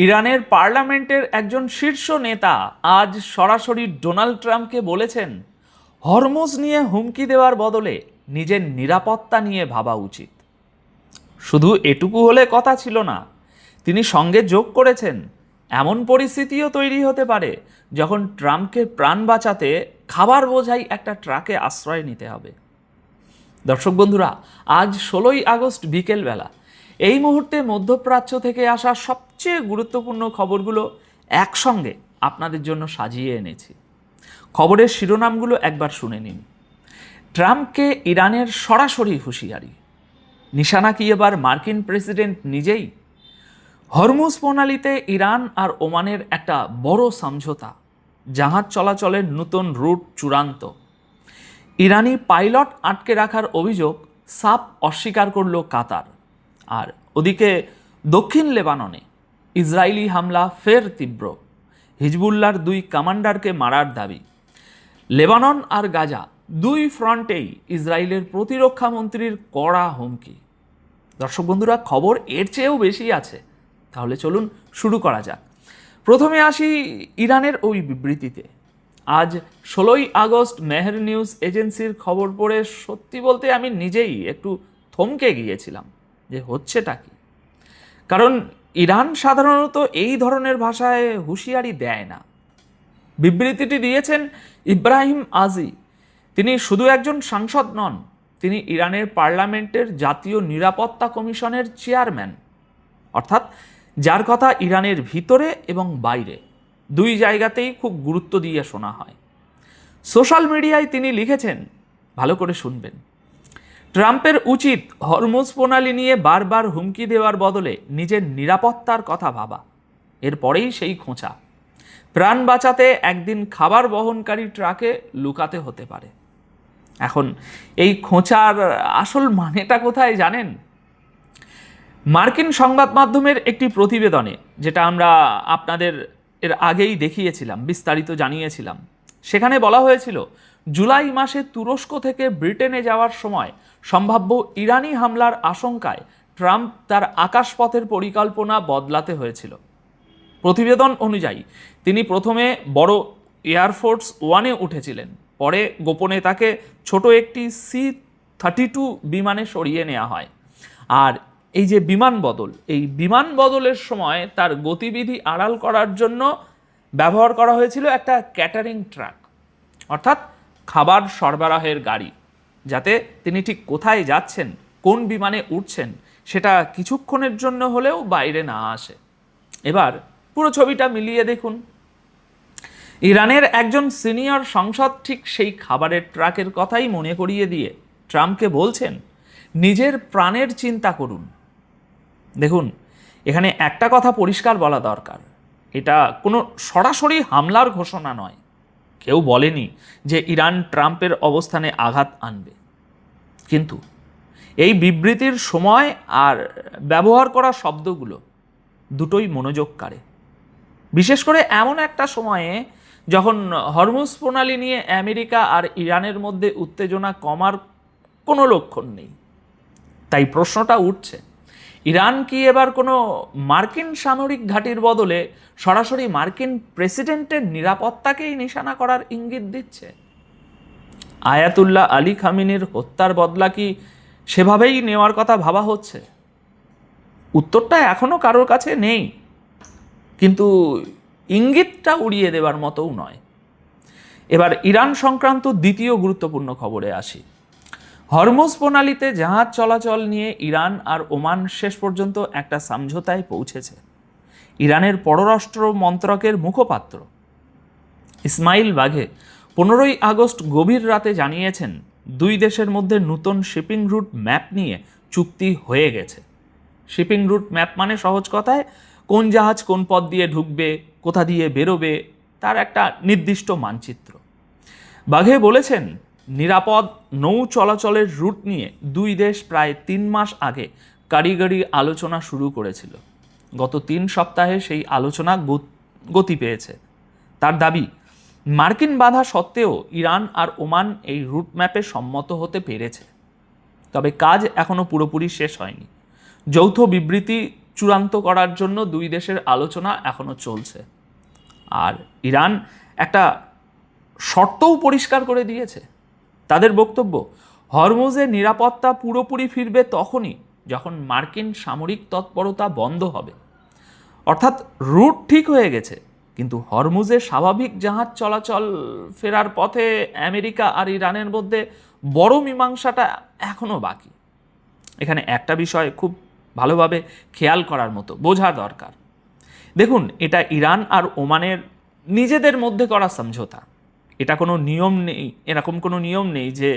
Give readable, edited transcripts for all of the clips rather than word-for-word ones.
ইরানের পার্লামেন্টের একজন শীর্ষ নেতা আজ সরাসরি ডোনাল্ড ট্রাম্পকে বলেছেন, হরমুজ নিয়ে হুমকি দেওয়ার বদলে নিজের নিরাপত্তা নিয়ে ভাবা উচিত। শুধু এটুকু হলে কথা ছিল না, তিনি সঙ্গে যোগ করেছেন, এমন পরিস্থিতিও তৈরি হতে পারে যখন ট্রাম্পকে প্রাণ বাঁচাতে খাবার বোঝাই একটা ট্রাকে আশ্রয় নিতে হবে। দর্শক বন্ধুরা, আজ 16ই আগস্ট বিকেলবেলা এই মুহূর্তে মধ্যপ্রাচ্য থেকে আসা সবচেয়ে গুরুত্বপূর্ণ খবরগুলো একসঙ্গে আপনাদের জন্য সাজিয়ে এনেছি। খবরের শিরোনামগুলো একবার শুনে নিন। ট্রাম্পকে ইরানের সরাসরি হুঁশিয়ারি, নিশানা কি এবার মার্কিন প্রেসিডেন্ট নিজেই? হরমুজ প্রণালীতে ইরান আর ওমানের একটা বড় সমঝোতা, জাহাজ চলাচলের নতুন রুট চূড়ান্ত। ইরানি পাইলট আটকে রাখার অভিযোগ সাফ অস্বীকার করল কাতার। আর ওদিকে দক্ষিণ লেবাননে ইসরায়েলি হামলা ফের তীব্র, হিজবুল্লাহর 2 কমান্ডারকে মারার দাবি। লেবানন আর গাজা দুই ফ্রন্টেই ইসরায়েলের প্রতিরক্ষা মন্ত্রীর কড়া হুমকি। দর্শক বন্ধুরা, খবর এর চেয়েও বেশি আছে, তাহলে চলুন শুরু করা যাক। প্রথমে আসি ইরানের ওই বিবৃতিতে। আজ 16ই আগস্ট মেহের নিউজ এজেন্সির খবর পড়ে সত্যি বলতে আমি নিজেই একটু থমকে গিয়েছিলাম যে হচ্ছেটা কি। কারণ ইরান সাধারণত এই ধরনের ভাষায় হুঁশিয়ারি দেয় না। বিবৃতিটি দিয়েছেন ইব্রাহিম আজি। তিনি শুধু একজন সাংসদ নন, তিনি ইরানের পার্লামেন্টের জাতীয় নিরাপত্তা কমিশনের চেয়ারম্যান, অর্থাৎ যার কথা ইরানের ভিতরে এবং বাইরে দুই জায়গাতেই খুব গুরুত্ব দিয়ে শোনা হয়। সোশ্যাল মিডিয়ায় তিনি লিখেছেন, ভালো করে শুনবেন, ট্রাম্পের উচিত হরমুজ প্রণালী নিয়ে বারবার হুমকি দেওয়ার বদলে নিজের নিরাপত্তার কথা ভাবা। এরপরেই সেই খোঁচা, প্রাণ বাঁচাতে একদিন খাবার বহনকারী ট্রাকে লুকাতে হতে পারে। এখন এই খোঁচার আসল মানেটা কোথায় জানেন? মার্কিন সংবাদ মাধ্যমের একটি প্রতিবেদনে, যেটা আমরা আপনাদের এর আগেই দেখিয়েছিলাম, বিস্তারিত জানিয়েছিলাম, সেখানে বলা হয়েছিল জুলাই মাসে তুরস্ক থেকে ব্রিটেনে যাওয়ার সময় সম্ভাব্য ইরানি হামলার আশঙ্কায় ট্রাম্প তার আকাশপথের পরিকল্পনা বদলাতে হয়েছিল। প্রতিবেদন অনুযায়ী তিনি প্রথমে বড় এয়ারফোর্স 1-এ উঠেছিলেন, পরে গোপনে তাকে ছোট একটি C-32 বিমানে সরিয়ে নেওয়া হয়। আর এই যে বিমান বদল, এই বিমান বদলের সময় তার গতিবিধি আড়াল করার জন্য ব্যবহার করা হয়েছিল একটা ক্যাটারিং ট্রাক, অর্থাৎ খাবার সরবরাহের গাড়ি, যাতে তিনি ঠিক কোথায় যাচ্ছেন, কোন বিমানে উঠছেন, সেটা কিছুক্ষণের জন্য হলেও বাইরে না আসে। এবার পুরো ছবিটা মিলিয়ে দেখুন। ইরানের একজন সিনিয়র সংসদ ঠিক সেই খাবারের ট্রাকের কথাই মনে করিয়ে দিয়ে ট্রাম্পকে বলছেন, নিজের প্রাণের চিন্তা করুন। দেখুন, এখানে একটা কথা পরিষ্কার বলা দরকার, এটা কোনো সরাসরি হামলার ঘোষণা নয়। কেউ বলেনি যে ইরান ট্রাম্পের অবস্থানে আঘাত আনবে, কিন্তু এই বিবৃতির সময় আর ব্যবহার করা শব্দগুলো দুটোই মনোযোগ কাড়ে। বিশেষ করে এমন একটা সময়ে যখন হরমুজ প্রণালী নিয়ে আমেরিকা আর ইরানের মধ্যে উত্তেজনা কমার কোনো লক্ষণ নেই। তাই প্রশ্নটা উঠছে, ইরান কি এবার কোনো মার্কিন সামরিক ঘাঁটির বদলে সরাসরি মার্কিন প্রেসিডেন্টের নিরাপত্তাকেই নিশানা করার ইঙ্গিত দিচ্ছে? আয়াতুল্লাহ আলী খামেনির হত্যার বদলা কি সেভাবেই নেওয়ার কথা ভাবা হচ্ছে? উত্তরটা এখনো কারোর কাছে নেই, কিন্তু ইঙ্গিতটা উড়িয়ে দেওয়ার মতোও নয়। এবার ইরান সংক্রান্ত দ্বিতীয় গুরুত্বপূর্ণ খবরে আসি। হরমুজ প্রণালীতে জাহাজ চলাচল নিয়ে ইরান আর ওমান শেষ পর্যন্ত একটা সমঝোতায় পৌঁছেছে। ইরানের পররাষ্ট্র মন্ত্রকের মুখপাত্র ইসমাইল বাঘে 15ই আগস্ট গভীর রাতে জানিয়েছেন, দুই দেশের মধ্যে নতুন শিপিং রুট ম্যাপ নিয়ে চুক্তি হয়ে গেছে। শিপিং রুট ম্যাপ মানে সহজ কথায় কোন জাহাজ কোন পথ দিয়ে ঢুকবে, কোথা দিয়ে বেরোবে, তার একটা নির্দিষ্ট মানচিত্র। বাঘে বলেছেন, নিরাপদ নৌ চলাচলের রুট নিয়ে দুই দেশ প্রায় 3 মাস আগে কারিগরি আলোচনা শুরু করেছিল। গত 3 সপ্তাহে সেই আলোচনা গতি পেয়েছে। তার দাবি, মার্কিন বাধা সত্ত্বেও ইরান আর ওমান এই রুট ম্যাপে সম্মত হতে পেরেছে। তবে কাজ এখনো পুরোপুরি শেষ হয়নি। যৌথ বিবৃতি চূড়ান্ত করার জন্য দুই দেশের আলোচনা এখনো চলছে। আর ইরান একটা শর্তও পরিষ্কার করে দিয়েছে। তাদের বক্তব্য, হরমুজের নিরাপত্তা পুরোপুরি ফিরবে তখনই যখন মার্কিন সামরিক তৎপরতা বন্ধ হবে। অর্থাৎ রুট ঠিক হয়ে গেছে, কিন্তু হরমুজে স্বাভাবিক জাহাজ চলাচল ফেরার পথে আমেরিকা আর ইরানের মধ্যে বড় মীমাংসাটা এখনও বাকি। এখানে একটা বিষয় খুব ভালোভাবে খেয়াল করার মতো, বোঝা দরকার। দেখুন, এটা ইরান আর ওমানের নিজেদের মধ্যে করা সমঝোতা। এটা কোনো নিয়ম নেই, এরকম কোনো নিয়ম নেই যে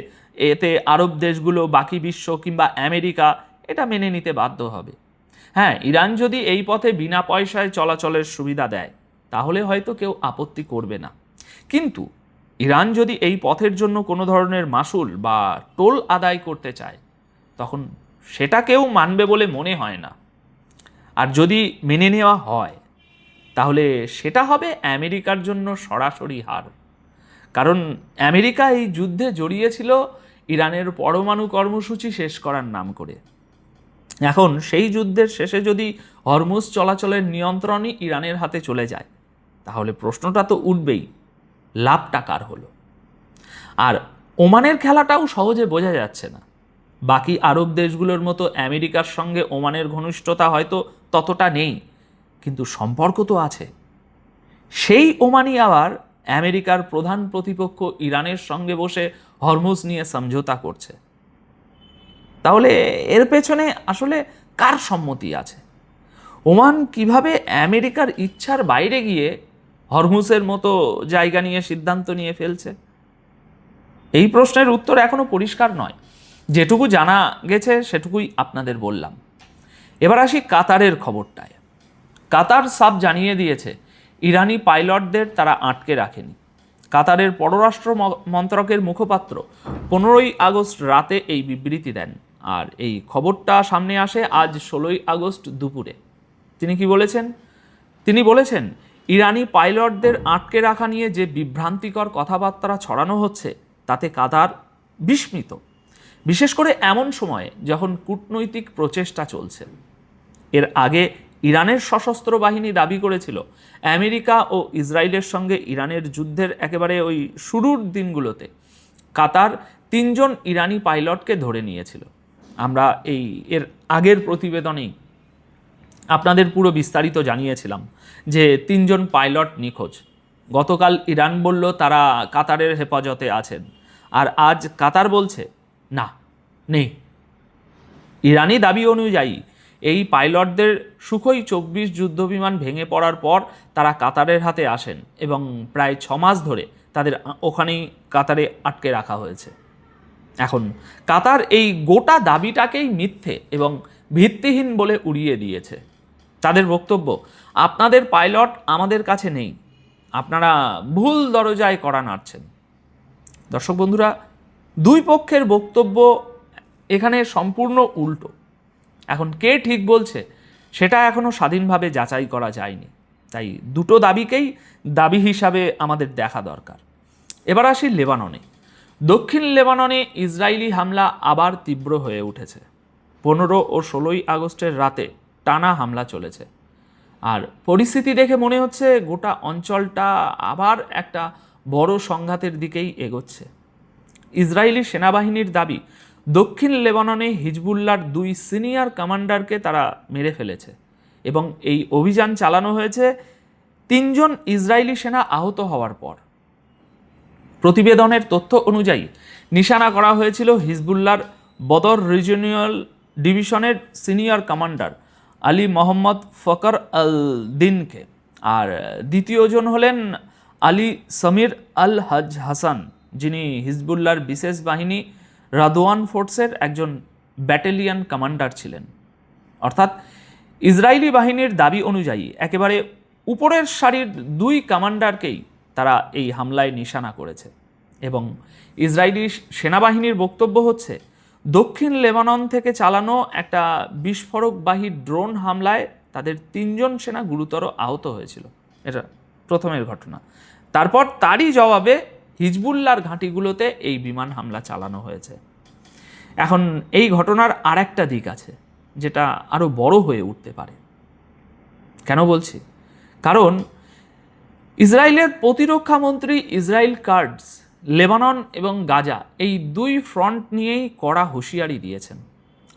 এতে আরব দেশগুলো, বাকি বিশ্ব কিংবা আমেরিকা এটা মেনে নিতে বাধ্য হবে। হ্যাঁ, ইরান যদি এই পথে বিনা পয়সায় চলাচলের সুবিধা দেয় তাহলে হয়তো কেউ আপত্তি করবে না, কিন্তু ইরান যদি এই পথের জন্য কোনো ধরনের মাসুল বা টোল আদায় করতে চায় তখন সেটা কেউ মানবে বলে মনে হয় না। আর যদি মেনে নেওয়া হয় তাহলে সেটা হবে আমেরিকার জন্য সরাসরি হার। কারণ আমেরিকা এই যুদ্ধে জড়িয়েছিল ইরানের পরমাণু কর্মসূচি শেষ করার নাম করে। এখন সেই যুদ্ধের শেষে যদি হরমুজ চলাচলের নিয়ন্ত্রণই ইরানের হাতে চলে যায় তাহলে প্রশ্নটা তো উঠবেই, লাভটা কার হলো? আর ওমানের খেলাটাও সহজে বোঝা যাচ্ছে না। বাকি আরব দেশগুলোর মতো আমেরিকার সঙ্গে ওমানের ঘনিষ্ঠতা হয়তো ততটা নেই, কিন্তু সম্পর্ক তো আছে। সেই ওমানই আবার আমেরিকার প্রধান প্রতিপক্ষ ইরানের সঙ্গে বসে হরমুজ নিয়ে সমঝোতা করছে। তাহলে এর পেছনে আসলে কার সম্মতি আছে? ওমান কিভাবে আমেরিকার ইচ্ছার বাইরে গিয়ে হরমুজের মতো জায়গা নিয়ে সিদ্ধান্ত নিয়ে ফেলছে? এই প্রশ্নের উত্তর এখনো পরিষ্কার নয়। যেটুকু জানা গেছে সেটুকুই আপনাদের বললাম। এবার আসি কাতারের খবরটায়। কাতার সাফ জানিয়ে দিয়েছে ইরানি পাইলটদের তারা আটকে রাখেনি। কাতারের পররাষ্ট্র মন্ত্রকের মুখপাত্র 15ই আগস্ট রাতে এই বিবৃতি দেন, আর এই খবরটা সামনে আসে আজ 16ই আগস্ট দুপুরে। তিনি কি বলেছেন? তিনি বলেছেন, ইরানি পাইলটদের আটকে রাখা নিয়ে যে বিভ্রান্তিকর কথাবার্তা ছড়ানো হচ্ছে তাতে কাতার বিস্মিত, বিশেষ করে এমন সময়ে যখন কূটনৈতিক প্রচেষ্টা চলছে। এর আগে ইরানের সশস্ত্র বাহিনী দাবি করেছিল আমেরিকা ও ইসরায়েলের সঙ্গে ইরানের যুদ্ধের একেবারে ওই শুরুর দিনগুলোতে কাতার 3 জন ইরানি পাইলটকে ধরে নিয়েছিল। আমরা এর আগের প্রতিবেদনেই আপনাদের পুরো বিস্তারিত জানিয়েছিলাম যে 3 জন পাইলট নিখোঁজ। গতকাল ইরান বলল তারা কাতারের হেফাজতে আছেন, আর আজ কাতার বলছে না, নেই। ইরানি দাবি অনুযায়ী এই পাইলটদের সুখোই 24 যুদ্ধবিমান ভেঙে পড়ার পর তারা কাতারের হাতে আসেন এবং প্রায় 6 মাস ধরে তাদের ওখানেই কাতারে আটকে রাখা হয়েছে। এখন কাতার এই গোটা দাবিটাকেই মিথ্যে এবং ভিত্তিহীন বলে উড়িয়ে দিয়েছে। তাদের বক্তব্য, আপনাদের পাইলট আমাদের কাছে নেই, আপনারা ভুল দরজায় কড়া নাড়ছেন। দর্শক বন্ধুরা, দুই পক্ষের বক্তব্য এখানে সম্পূর্ণ উল্টো। এখন কে ঠিক বলছে সেটা এখনও স্বাধীনভাবে যাচাই করা যায়নি, তাই দুটো দাবিকেই দাবি হিসাবে আমাদের দেখা দরকার। এবার আসি লেবাননে। দক্ষিণ লেবাননে ইসরায়েলি হামলা আবার তীব্র হয়ে উঠেছে। 15 ও 16ই আগস্টের রাতে টানা হামলা চলেছে, আর পরিস্থিতি দেখে মনে হচ্ছে গোটা অঞ্চলটা আবার একটা বড় সংঘাতের দিকেই এগোচ্ছে। ইসরায়েলি সেনাবাহিনীর দাবি, দক্ষিণ লেবাননে হিজবুল্লাহর 2 সিনিয়র কমান্ডারকে তারা মেরে ফেলেছে এবং এই অভিযান চালানো হয়েছে 3 জন ইসরায়েলি সেনা আহত হওয়ার পর। প্রতিবেদনের তথ্য অনুযায়ী নিশানা করা হয়েছিল হিজবুল্লাহর বদর রিজিওনাল ডিভিশনের senior commander Ali Mohammad Fakhr al দিনকে, আর দ্বিতীয়জন হলেন আলী সমীর আল হজ হাসান, যিনি হিজবুল্লাহর বিশেষ বাহিনী রাদওয়ান ফোর্সের একজন ব্যাটালিয়ন কমান্ডার ছিলেন। অর্থাৎ ইসরায়েলি বাহিনীর দাবি অনুযায়ী একেবারে উপরের সারির 2 কমান্ডারকেই তারা এই হামলায় নিশানা করেছে এবং ইসরায়েলি সেনাবাহিনীর বক্তব্য হচ্ছে দক্ষিণ লেবানন থেকে চালানো একটা বিস্ফোরকবাহী ড্রোন হামলায় তাদের 3 জন সেনা গুরুতর আহত হয়েছিল। এটা প্রথমের ঘটনা। তারপর তারই জবাবে হিজবুল্লাহর ঘাঁটিগুলোতে এই বিমান হামলা চালানো হয়েছে। এখন এই ঘটনার আরেকটা দিক আছে যেটা আরও বড় হয়ে উঠতে পারে। কেন বলছি? কারণ ইসরায়েলের প্রতিরক্ষা মন্ত্রী ইসরায়েল কাটজ লেবানন এবং গাজা এই দুই ফ্রন্ট নিয়েই কড়া হুঁশিয়ারি দিয়েছেন।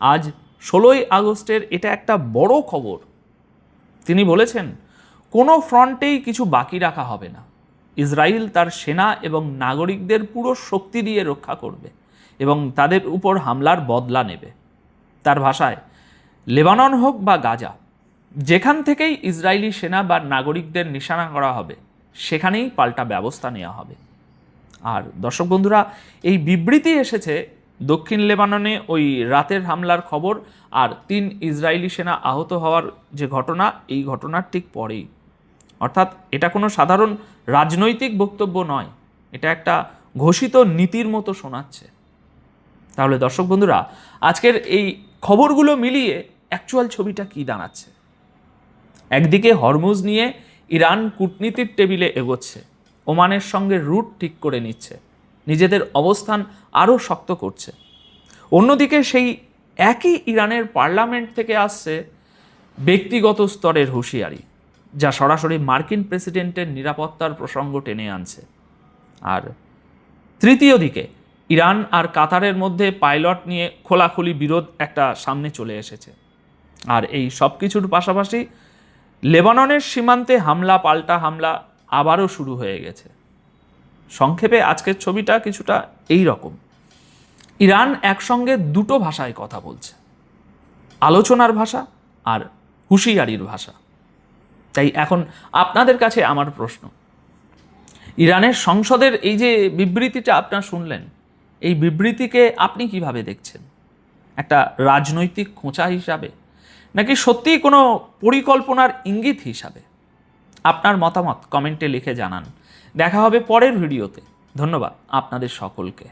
আজ 16ই আগস্টের এটা একটা বড় খবর। তিনি বলেছেন কোনো ফ্রন্টেই কিছু বাকি রাখা হবে না। ইসরায়েল তার সেনা এবং নাগরিকদের পুরো শক্তি দিয়ে রক্ষা করবে এবং তাদের উপর হামলার বদলা নেবে। তার ভাষায়, লেবানন হোক বা গাজা, যেখান থেকেই ইসরায়েলি সেনা বা নাগরিকদের নিশানা করা হবে সেখানেই পাল্টা ব্যবস্থা নেওয়া হবে। আর দর্শক বন্ধুরা, এই বিবৃতি এসেছে দক্ষিণ লেবাননে ওই রাতের হামলার খবর আর 3 ইসরায়েলি সেনা আহত হওয়ার যে ঘটনা, এই ঘটনার ঠিক পরেই। অর্থাৎ এটা কোনো সাধারণ রাজনৈতিক বক্তব্য নয়, এটা একটা ঘোষিত নীতির মতো শোনাচ্ছে। তাহলে দর্শক বন্ধুরা, আজকের এই খবরগুলো মিলিয়ে অ্যাকচুয়াল ছবিটা কি দাঁড়াচ্ছে? একদিকে হরমুজ নিয়ে ইরান কূটনীতির টেবিলে এগোচ্ছে, ওমানের সঙ্গে রুট ঠিক করে নিচ্ছে, নিজেদের অবস্থান আরও শক্ত করছে। অন্যদিকে সেই একই ইরানের পার্লামেন্ট থেকে আসছে ব্যক্তিগত স্তরের হুঁশিয়ারি, যা সরাসরি মার্কিন প্রেসিডেন্টের নিরাপত্তার প্রসঙ্গ টেনে আনছে। আর তৃতীয় দিকে ইরান আর কাতারের মধ্যে পাইলট নিয়ে খোলাখুলি বিরোধ একটা সামনে চলে এসেছে। আর এই সব কিছুর পাশাপাশি লেবাননের সীমান্তে হামলা পাল্টা হামলা আবারও শুরু হয়ে গেছে। সংক্ষেপে আজকের ছবিটা কিছুটা এই রকম। ইরান একসঙ্গে দুটো ভাষায় কথা বলছে, আলোচনার ভাষা আর হুঁশিয়ারির ভাষা। তাই এখন আপনাদের কাছে আমার প্রশ্ন, ইরানের সংসদের এই যে বিবৃতিটা আপনারা শুনলেন, এই বিবৃতিকে আপনি কিভাবে দেখছেন? একটা রাজনৈতিক খোঁচা হিসাবে, নাকি সত্যিই কোনো পরিকল্পনার ইঙ্গিত হিসাবে? আপনার মতামত কমেন্টে লিখে জানান। দেখা হবে পরের ভিডিওতে। ধন্যবাদ আপনাদের সকলকে।